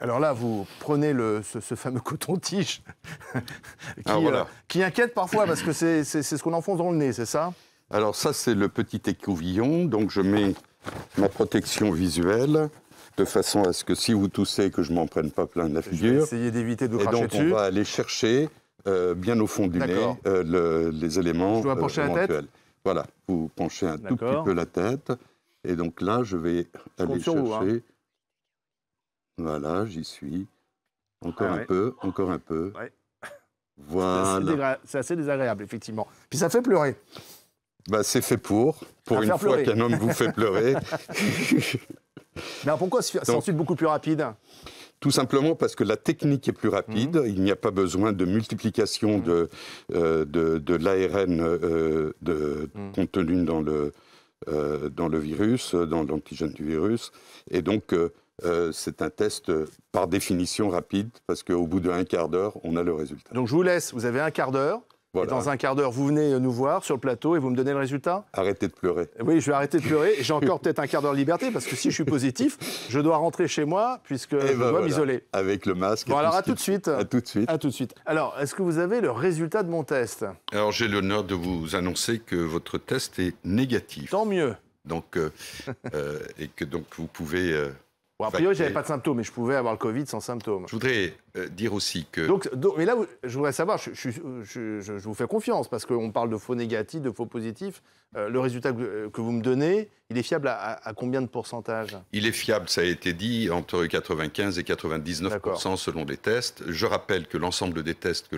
Alors là, vous prenez ce fameux coton-tige qui inquiète parfois parce que c'est ce qu'on enfonce dans le nez, c'est ça? Alors ça, c'est le petit écouvillon. Donc je mets ma protection visuelle de façon à ce que si vous toussez, que je ne m'en prenne pas plein de la figure. Je vais essayer d'éviter de vous cracher dessus. Et donc on va aller chercher bien au fond du nez les éléments je dois pencher la tête. Voilà, vous penchez un tout petit peu la tête. Et donc là, je vais aller chercher... Vous, hein. Voilà, j'y suis. Encore un peu, encore un peu. Ouais. Voilà. C'est assez désagréable, effectivement. Puis ça fait pleurer. Bah, c'est fait pour une fois qu'un homme vous fait pleurer. Mais alors pourquoi c'est ensuite beaucoup plus rapide? Tout simplement parce que la technique est plus rapide. Il n'y a pas besoin de multiplication de l'ARN contenu dans le virus, dans l'antigène du virus. Et donc, c'est un test par définition rapide, parce qu'au bout d'un quart d'heure, on a le résultat. Donc je vous laisse, vous avez un quart d'heure. Voilà. Et dans un quart d'heure, vous venez nous voir sur le plateau et vous me donnez le résultat? Arrêtez de pleurer. Oui, je vais arrêter de pleurer. J'ai encore peut-être un quart d'heure de liberté, parce que si je suis positif, je dois rentrer chez moi, puisque je dois m'isoler. Avec le masque. Bon, alors à tout de suite. À tout de suite. À tout de suite. Alors, est-ce que vous avez le résultat de mon test? Alors, j'ai l'honneur de vous annoncer que votre test est négatif. Tant mieux. Donc, et que donc vous pouvez... Bon, a priori, je n'avais pas de symptômes, mais je pouvais avoir le Covid sans symptômes. Je voudrais dire aussi que... mais là, je voudrais savoir, je vous fais confiance, parce qu'on parle de faux négatifs, de faux positifs. Le résultat que vous me donnez, il est fiable à combien de pourcentage? Il est fiable, ça a été dit, entre 95 et 99% selon les tests. Je rappelle que l'ensemble des tests que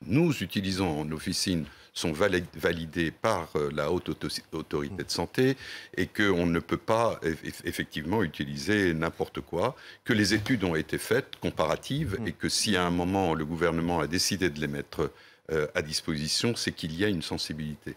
nous utilisons en officine sont validés par la haute autorité de santé et qu'on ne peut pas effectivement utiliser n'importe quoi, que les études ont été faites, comparatives, et que si à un moment le gouvernement a décidé de les mettre à disposition, c'est qu'il y a une sensibilité.